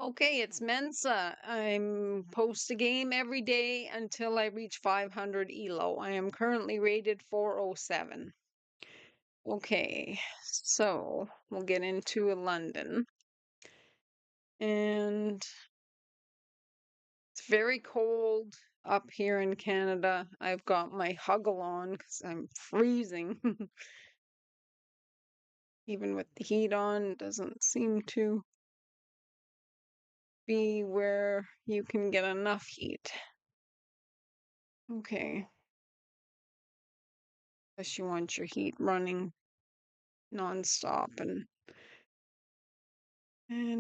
Okay, it's Mensa. I'm post a game every day until I reach 500 elo. I am currently rated 407. Okay, so we'll get into London. And it's very cold up here in Canada. I've got my huggle on because I'm freezing. Even with the heat on, it doesn't seem to be where you can get enough heat. Okay. Unless you want your heat running nonstop and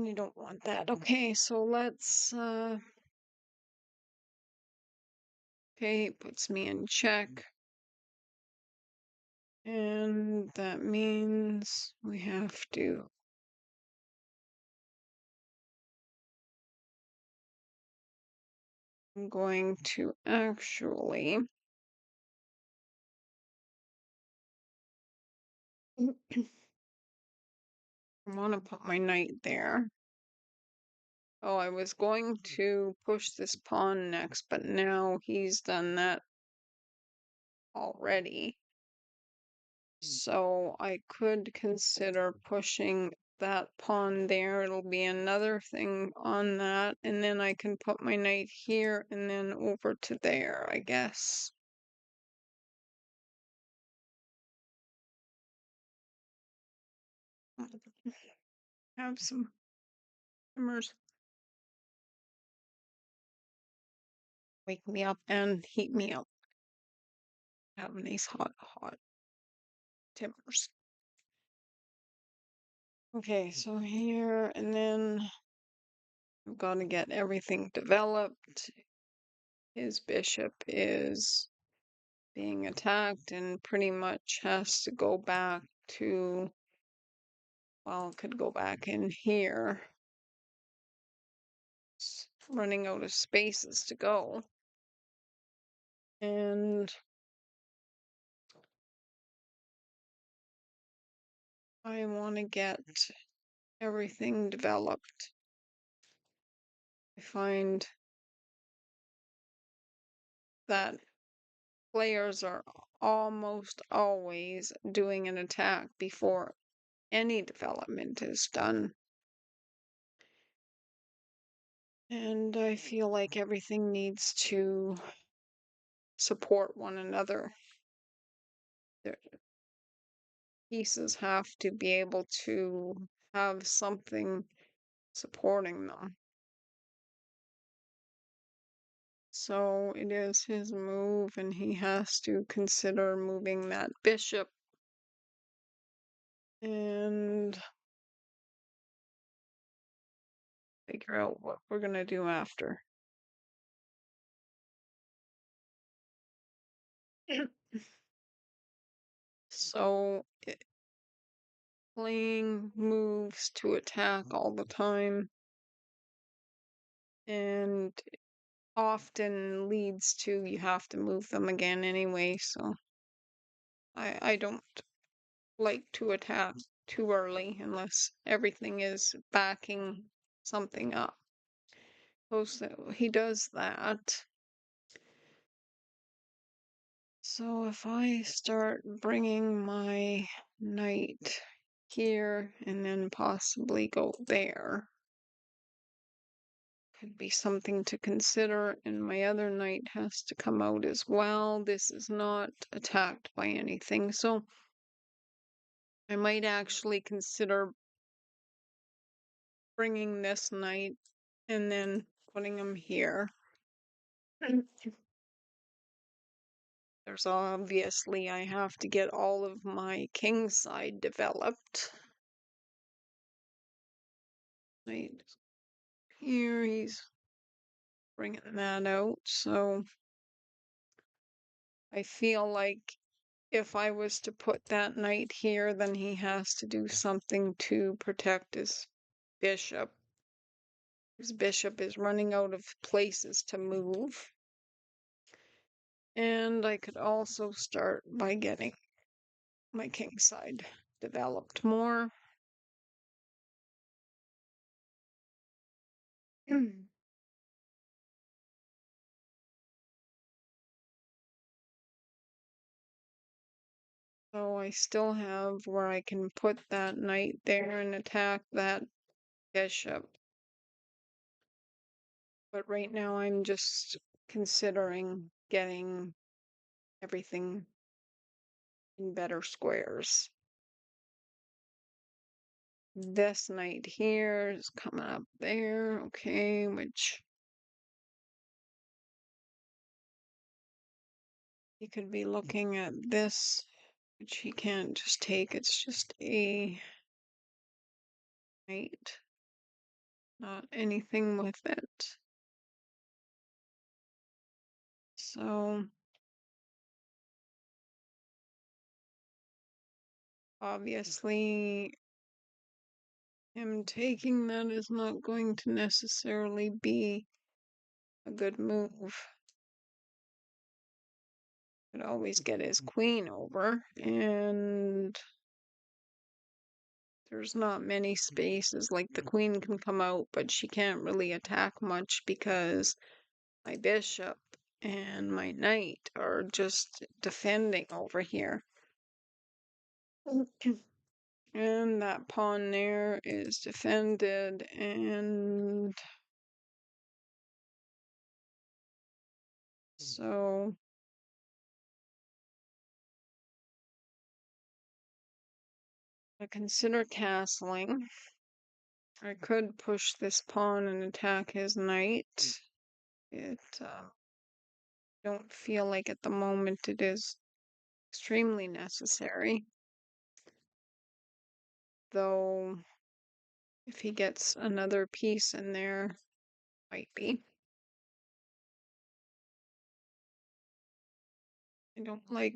you don't want that. Okay, so let's okay, puts me in check. And that means we have to I'm going to actually I want to put my knight there. Oh, I was going to push this pawn next, but now he's done that already. So I could consider pushing that pawn there. It'll be another thing on that, and then I can put my knight here and then over to there, I guess. Have some timbers wake me up and heat me up. Have these hot timbers. Okay, so here, and then I've got to get everything developed. His bishop is being attacked and pretty much has to go back to, well, could go back in here. It's running out of spaces to go. And I want to get everything developed. I find that players are almost always doing an attack before any development is done. And I feel like everything needs to support one another. The pieces have to be able to have something supporting them. So it is his move, and he has to consider moving that bishop. And figure out what we're going to do after. So, playing moves to attack all the time and often leads to you have to move them again anyway, so I don't like to attack too early unless everything is backing something up. So he does that. So if I start bringing my knight here and then possibly go there, could be something to consider, and my other knight has to come out as well. This is not attacked by anything, so I might actually consider bringing this knight and then putting him here. There's obviously I have to get all of my king side developed. Knight here, he's bringing that out, so I feel like if I was to put that knight here, then he has to do something to protect his bishop. His bishop is running out of places to move. And I could also start by getting my king side developed more. So I still have where I can put that knight there and attack that bishop. But right now I'm just considering getting everything in better squares. This knight here is coming up there, okay, which he could be looking at this, which he can't just take. It's just a knight, not anything with it. So obviously him taking that is not going to necessarily be a good move. Could always get his queen over, and there's not many spaces. Like the queen can come out, but she can't really attack much because my bishop and my knight are just defending over here. And that pawn there is defended, and so I consider castling. I could push this pawn and attack his knight. It don't feel like at the moment it is extremely necessary. Though if he gets another piece in there, might be. I don't like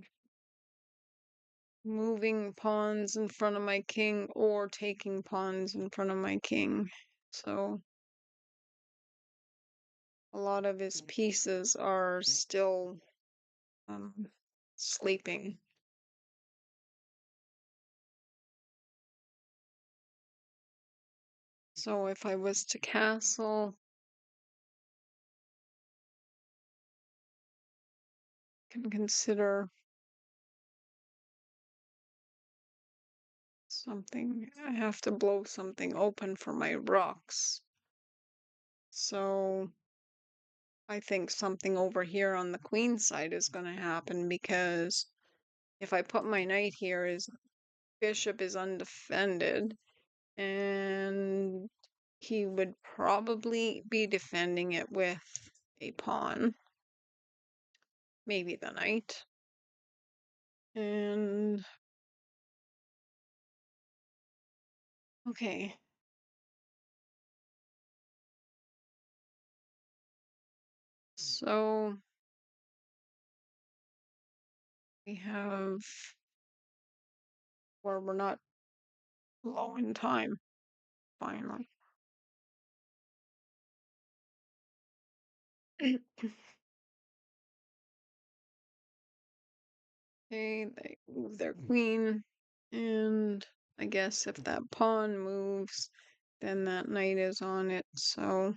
moving pawns in front of my king or taking pawns in front of my king. So a lot of his pieces are still sleeping. So if I was to castle, I can consider something. I have to blow something open for my rocks. So I think something over here on the queen side is going to happen, because if I put my knight here, his bishop is undefended, and he would probably be defending it with a pawn, maybe the knight. And okay. So we have where we're not low in time, finally. Okay, they move their queen, and I guess if that pawn moves, then that knight is on it, so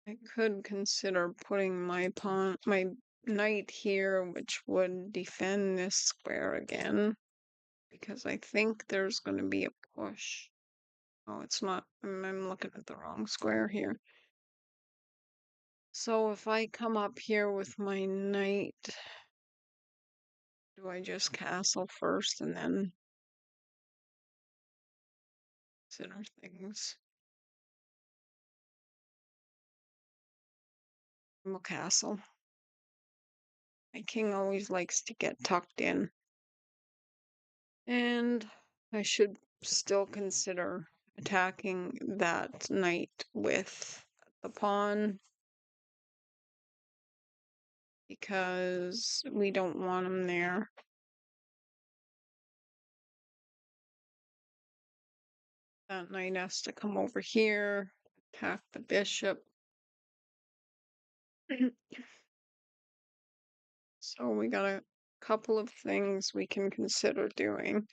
I could consider putting my knight here, which would defend this square again, because I think there's going to be a push. Oh, it's not. I'm looking at the wrong square here. So if I come up here with my knight, do I just castle first and then consider things? I'm a castle. My king always likes to get tucked in. And I should still consider attacking that knight with the pawn, because we don't want him there. That knight has to come over here, attack the bishop. So we got a couple of things we can consider doing.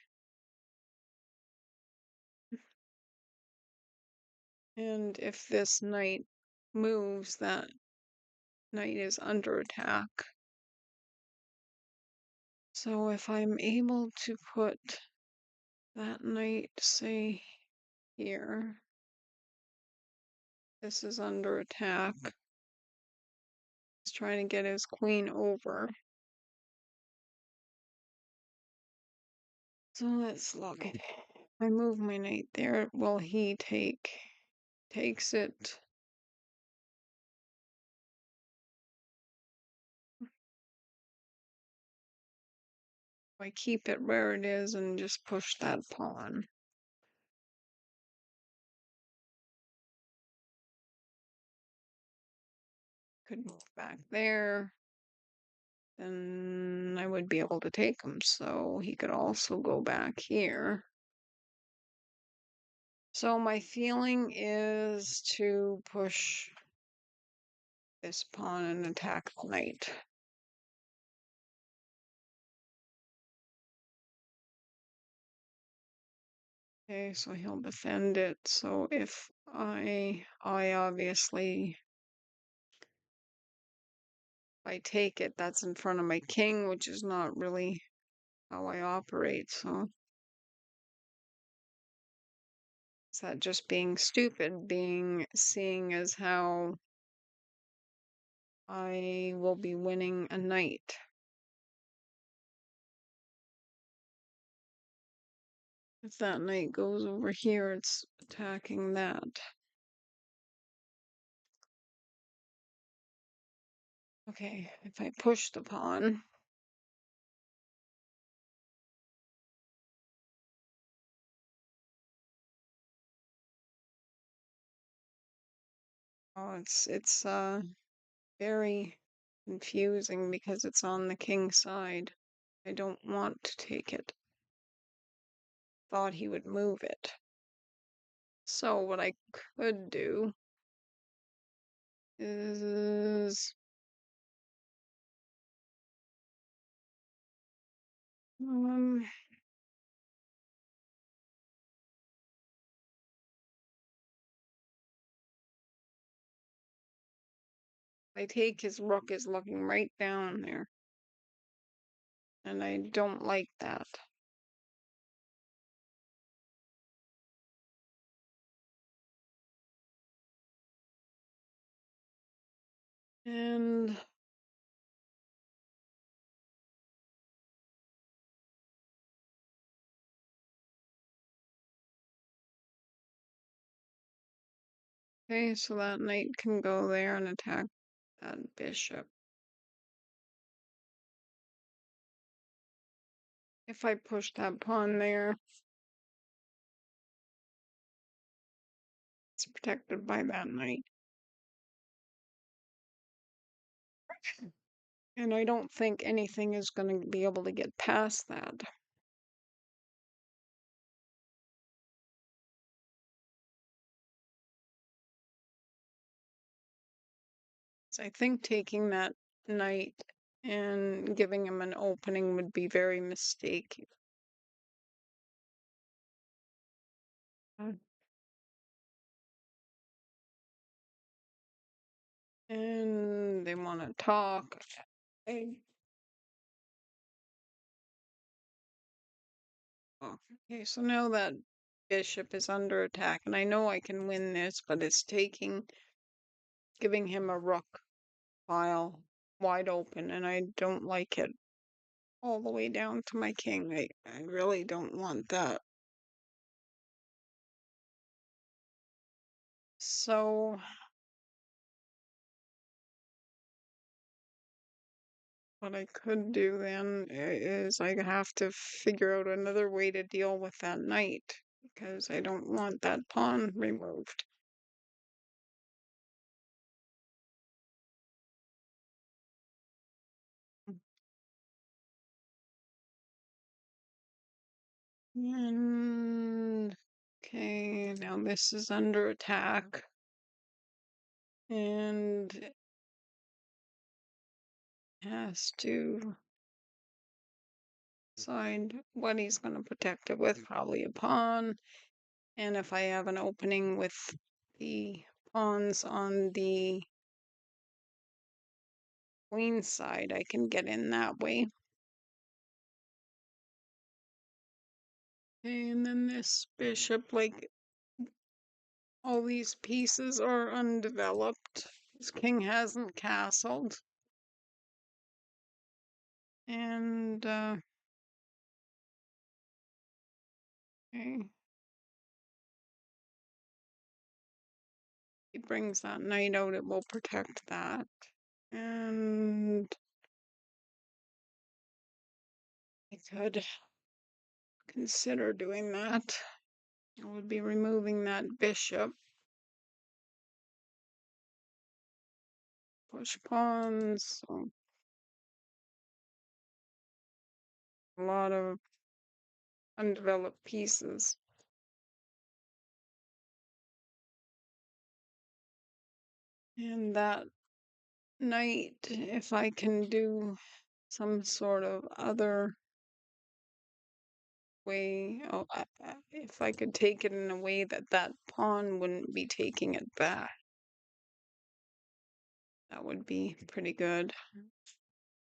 And if this knight moves, that knight is under attack. So if I'm able to put that knight, say, here, this is under attack. He's trying to get his queen over. So let's look. If I move my knight there, will he takes it? I keep it where it is and just push that pawn. Could move back there. Then I would be able to take him. So he could also go back here. So my feeling is to push this pawn and attack the knight. Okay, so he'll defend it. So if I obviously, if I take it, that's in front of my king, which is not really how I operate. So is that just being stupid, seeing as how I will be winning a knight? If that knight goes over here, it's attacking that. Okay, if I push the pawn, oh, it's very confusing because it's on the king side. I don't want to take it. Thought he would move it. So what I could do is um I take his rook is looking right down there. And I don't like that. And okay, so that knight can go there and attack that bishop. If I push that pawn there, it's protected by that knight. And I don't think anything is going to be able to get past that. So I think taking that knight and giving him an opening would be very mistaken. And they want to talk. Okay. Okay, so now that bishop is under attack, and I know I can win this, but it's giving him a rook file wide open, and I don't like it all the way down to my king. I really don't want that. So what I could do then is I have to figure out another way to deal with that knight because I don't want that pawn removed. And okay, now this is under attack. And has to decide what he's going to protect it with, probably a pawn. And if I have an opening with the pawns on the queen side, I can get in that way. Okay, and then this bishop, like all these pieces are undeveloped. This king hasn't castled. And okay. He brings that knight out, it will protect that. And I could consider doing that. I would be removing that bishop. Push pawns. So a lot of undeveloped pieces. And that knight, if I can do some sort of other way, if I could take it in a way that that pawn wouldn't be taking it back, that would be pretty good.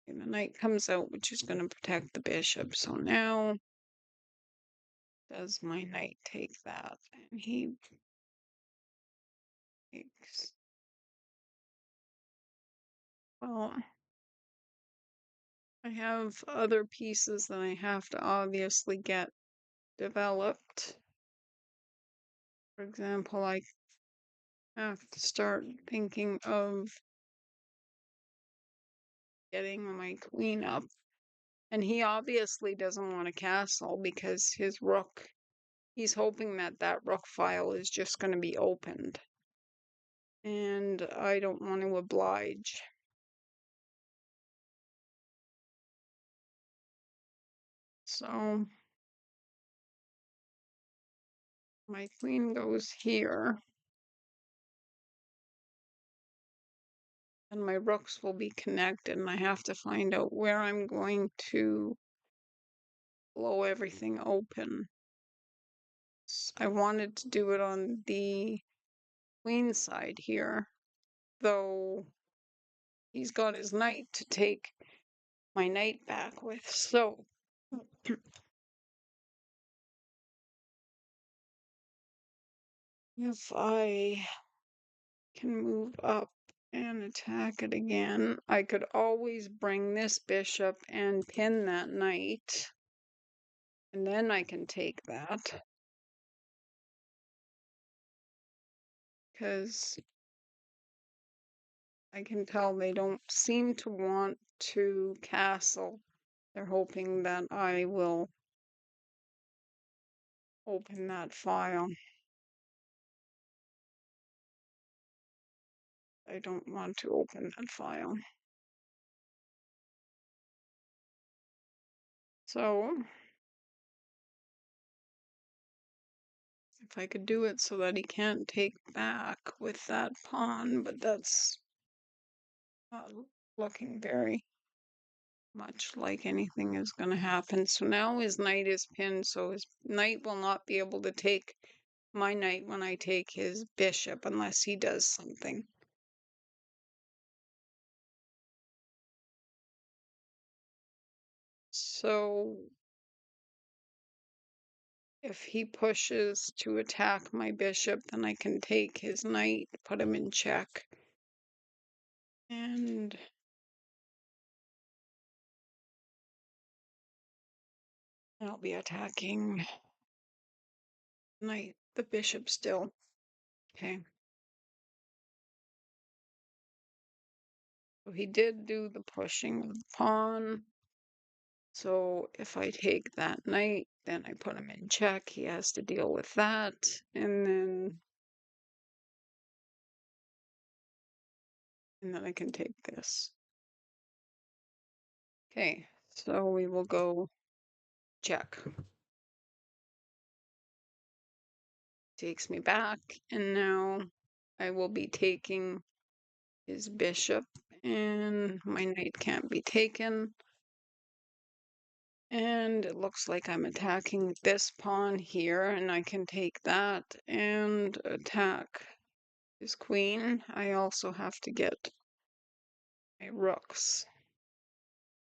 And the knight comes out, which is going to protect the bishop. So now, does my knight take that? And he takes. Well, I have other pieces that I have to obviously get developed. For example, I have to start thinking of getting my queen up. And he obviously doesn't want a castle because his rook, he's hoping that that rook file is just going to be opened. And I don't want to oblige. So my queen goes here. And my rooks will be connected, and I have to find out where I'm going to blow everything open. I wanted to do it on the queen side here, though he's got his knight to take my knight back with. So if I can move up and attack it again, I could always bring this bishop and pin that knight, and then I can take that. Because I can tell they don't seem to want to castle. They're hoping that I will open that file. I don't want to open that file. So, if I could do it so that he can't take back with that pawn, but that's not looking very much like anything is going to happen. So now his knight is pinned, so his knight will not be able to take my knight when I take his bishop unless he does something. So if he pushes to attack my bishop, then I can take his knight, put him in check. And I'll be attacking knight, the bishop still. Okay. So he did do the pushing of the pawn. So if I take that knight, then I put him in check. He has to deal with that. And then I can take this. Okay, so we will go check. Takes me back, and now I will be taking his bishop, and my knight can't be taken. And it looks like I'm attacking this pawn here, and I can take that and attack his queen. I also have to get my rooks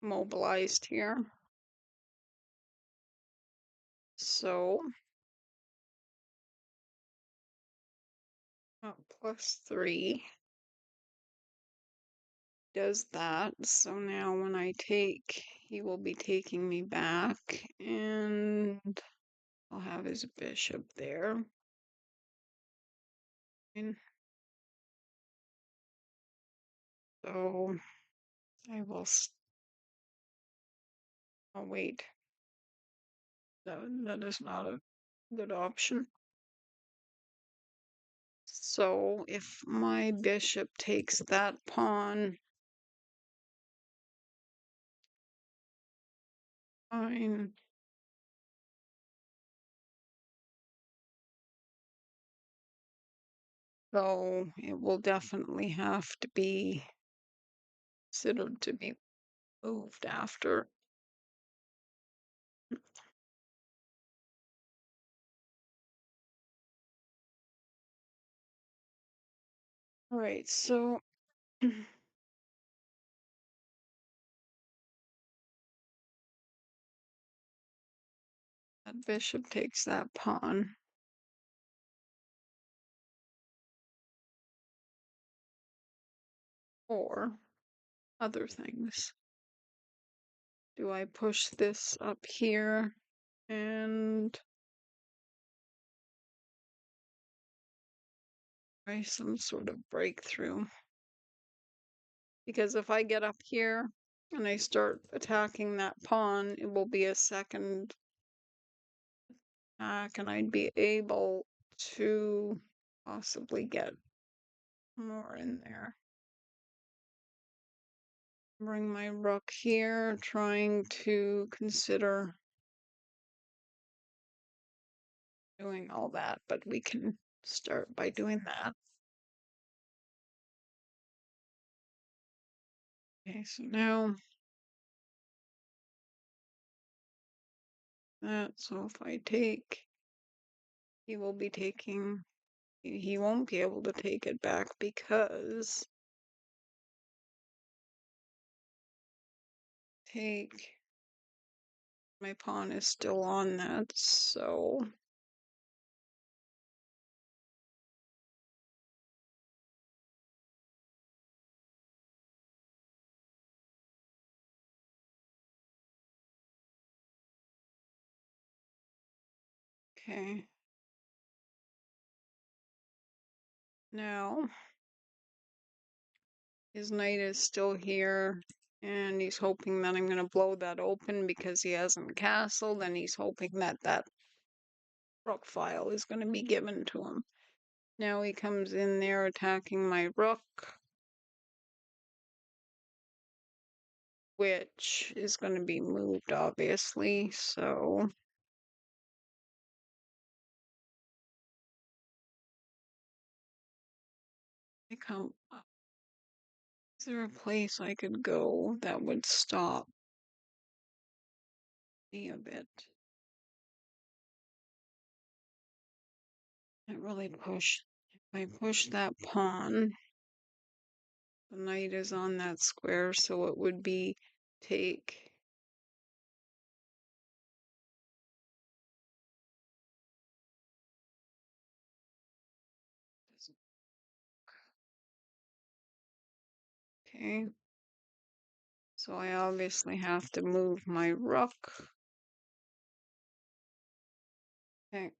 mobilized here. So, +3 does that. So now when I take, he will be taking me back, and I'll have his bishop there. And so I will, oh wait, that is not a good option. So if my bishop takes that pawn, fine. So it will definitely have to be considered to be moved after. All right, so that bishop takes that pawn. Or other things. Do I push this up here and try some sort of breakthrough? Because if I get up here and I start attacking that pawn, it will be a second attack, and I'd be able to possibly get more in there. Bring my rook here, trying to consider doing all that, but we can start by doing that. Okay, so now that, so if I take, he will be taking, he won't be able to take it back because take, my pawn is still on that, so okay. Now his knight is still here, and he's hoping that I'm going to blow that open because he hasn't castled, and he's hoping that that rook file is going to be given to him. Now he comes in there attacking my rook, which is going to be moved, obviously, so I come up. Is there a place I could go that would stop me a bit? Can't really push. If I push that pawn, the knight is on that square, so it would be take. Okay. So I obviously have to move my rook. Okay.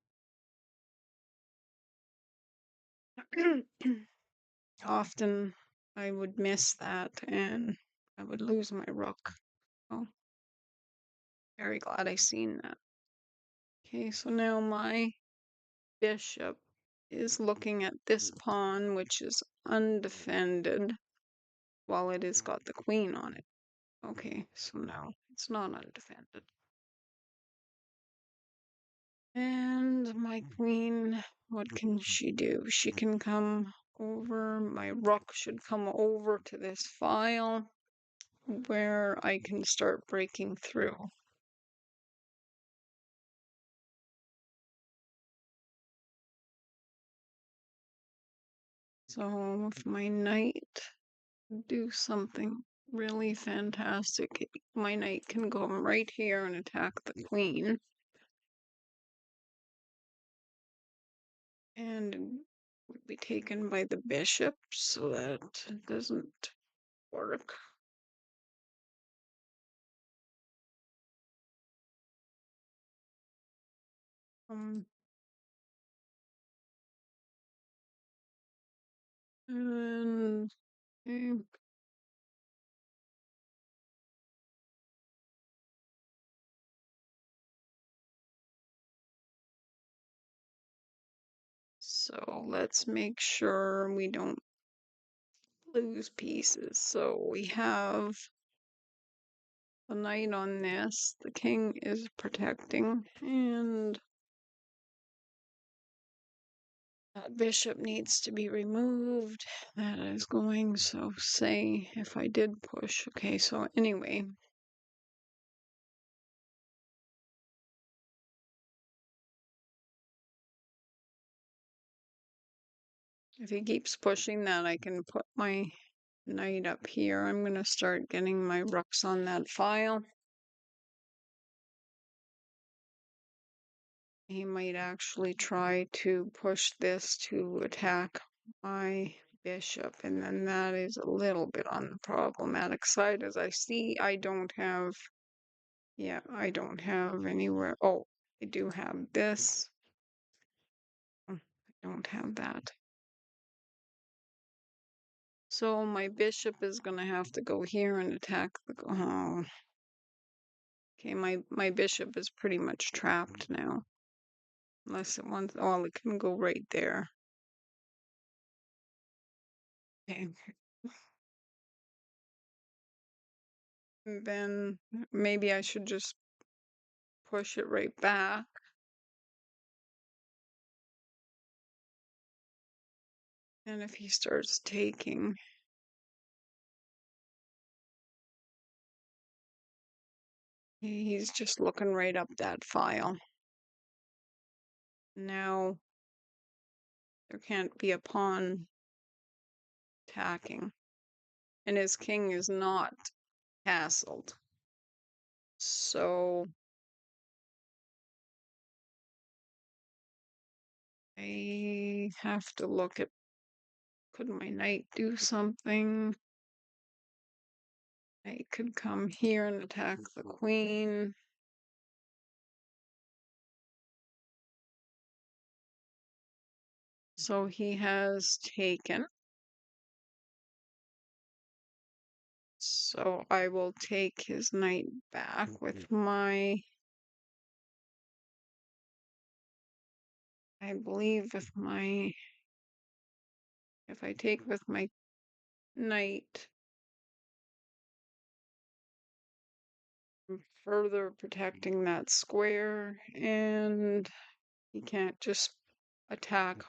Often I would miss that and I would lose my rook. Oh, very glad I seen that. Okay, so now my bishop is looking at this pawn, which is undefended, while it has got the queen on it. Okay, so now it's not undefended. And my queen, what can she do? She can come over, my rook should come over to this file where I can start breaking through. So if my knight do something really fantastic, my knight can go right here and attack the queen. And would be taken by the bishop, so that doesn't work. Um, and okay. So let's make sure we don't lose pieces. So we have the knight on this, the king is protecting, and that bishop needs to be removed. That is going, so say if I did push, okay, so anyway. If he keeps pushing that, I can put my knight up here. I'm going to start getting my rooks on that file. He might actually try to push this to attack my bishop, and then that is a little bit on the problematic side. As I see, I don't have, yeah, I don't have anywhere. Oh, I do have this. I don't have that. So my bishop is going to have to go here and attack the, oh, okay, my bishop is pretty much trapped now. Unless it wants, oh, it can go right there. Okay. And then maybe I should just push it right back. And if he starts taking, he's just looking right up that file. Now there can't be a pawn attacking. And his king is not castled. So I have to look at, could my knight do something? Knight could come here and attack the queen. So he has taken. So I will take his knight back with my, I believe with my, if I take with my knight, I'm further protecting that square, and he can't just attack.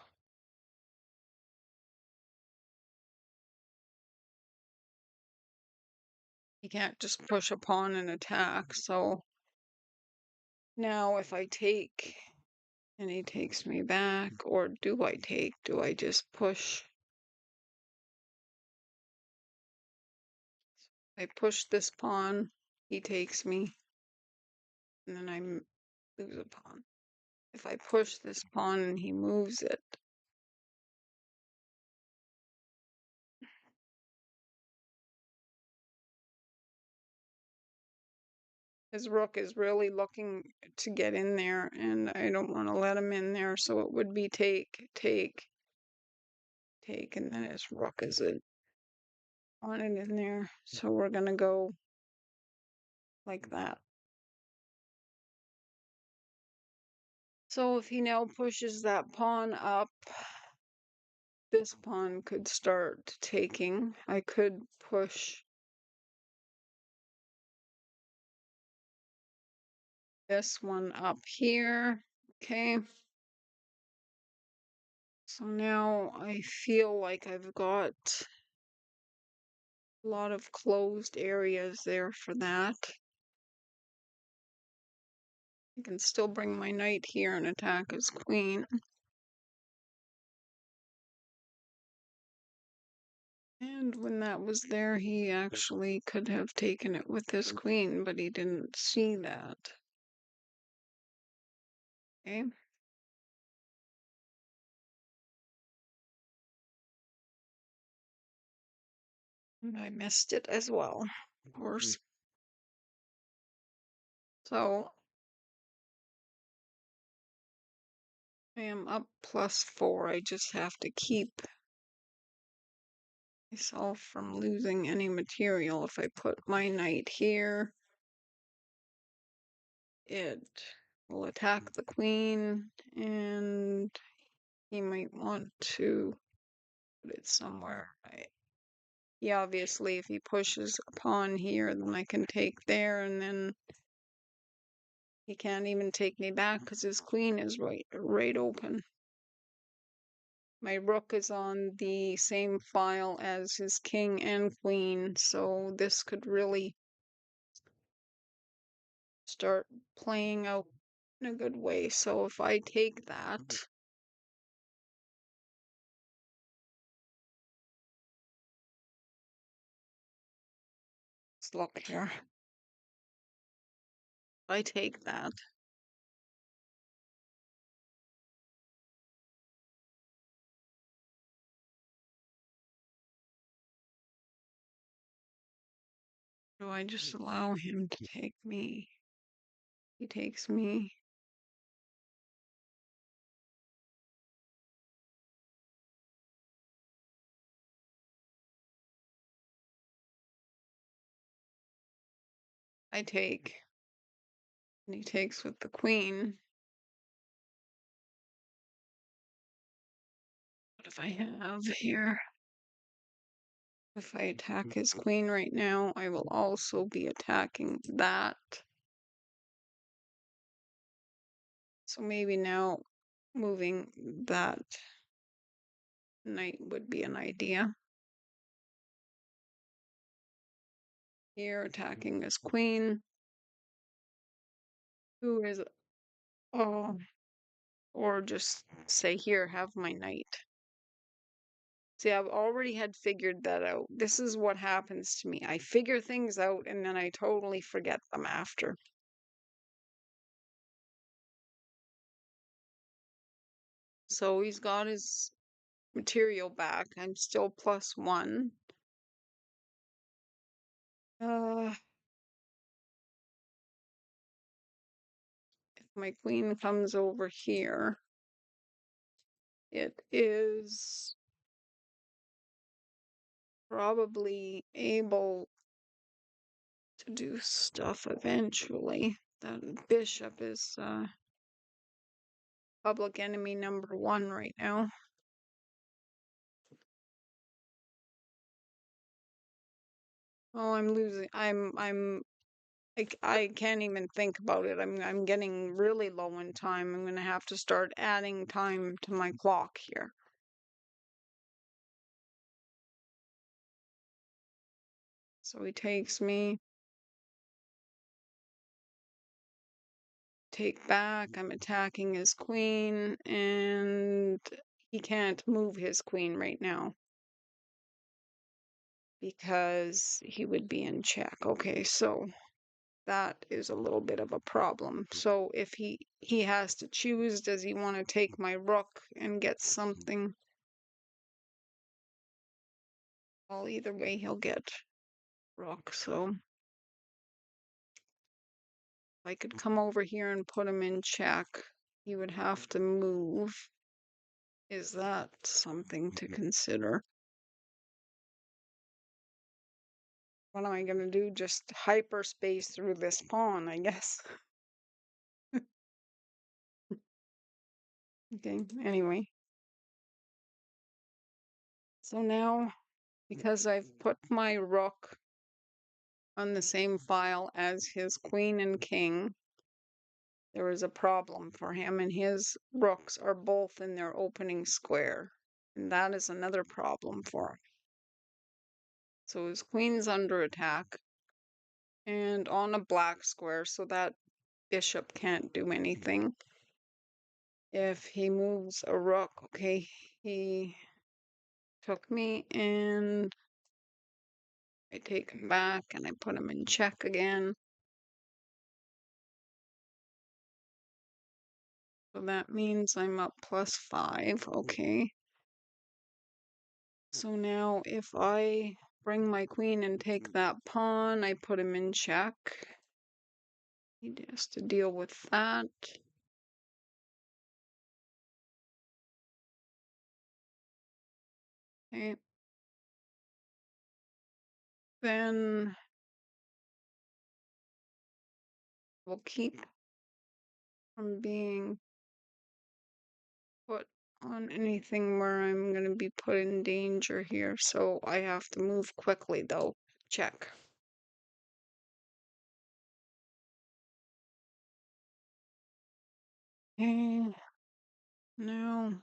He can't just push a pawn and attack. So now if I take and he takes me back, or do I take? Do I just push? I push this pawn, he takes me, and then I lose a pawn. If I push this pawn and he moves it, his rook is really looking to get in there, and I don't want to let him in there, so it would be take, take, take, and then his rook is on it in there. So we're going to go like that. So if he now pushes that pawn up, this pawn could start taking. I could push this one up here. Okay. So now I feel like I've got a lot of closed areas there for that. I can still bring my knight here and attack his queen. And when that was there, he actually could have taken it with his queen, but he didn't see that. Okay. And I missed it as well, of course. So I am up +4. I just have to keep myself from losing any material. If I put my knight here, it will attack the queen, and he might want to put it somewhere. Yeah, obviously, if he pushes a pawn here, then I can take there, and then he can't even take me back because his queen is right open. My rook is on the same file as his king and queen, so this could really start playing out in a good way. So if I take that, let's look here. If I take that, do I just allow him to take me? He takes me. I take. And he takes with the queen. What if I have here? If I attack his queen right now, I will also be attacking that. So maybe now moving that knight would be an idea. Here, attacking his queen. Who is, oh, or just say, here, have my knight. See, I've already had figured that out. This is what happens to me. I figure things out and then I totally forget them after. So he's got his material back. I'm still +1. If my queen comes over here, it is probably able to do stuff eventually. That bishop is public enemy #1 right now. Oh, I'm losing. I can't even think about it. I'm getting really low in time. I'm gonna have to start adding time to my clock here. So he takes me. Take back. I'm attacking his queen, and he can't move his queen right now because he would be in check. Okay, so that is a little bit of a problem. So if he has to choose, does he want to take my rook and get something? Well, either way, he'll get rook. So I could come over here and put him in check. He would have to move. Is that something to consider? What am I going to do? Just hyperspace through this pawn, I guess. Okay, anyway. So now, because I've put my rook on the same file as his queen and king, there is a problem for him, and his rooks are both in their opening square. And that is another problem for him. So his queen's under attack and on a black square, so that bishop can't do anything. If he moves a rook, okay, he took me, and I take him back and I put him in check again. So that means I'm up +5. Okay. So now if I bring my queen and take that pawn, I put him in check. He has to deal with that. Okay. Then we'll keep from being put on anything where I'm going to be put in danger here. So I have to move quickly though. Check. Okay. Now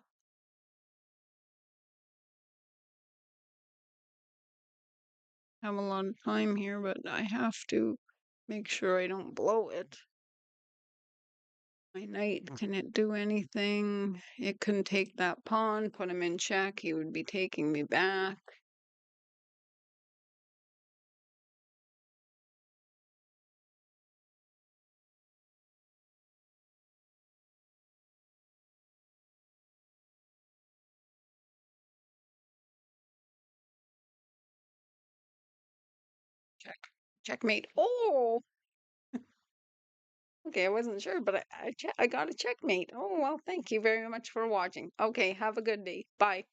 I have a lot of time here, but I have to make sure I don't blow it. My knight, can it do anything? It couldn't take that pawn, put him in check. He would be taking me back. Check. Checkmate. Oh, okay. I wasn't sure, but I got a checkmate. Oh, well, thank you very much for watching. Okay, have a good day. Bye.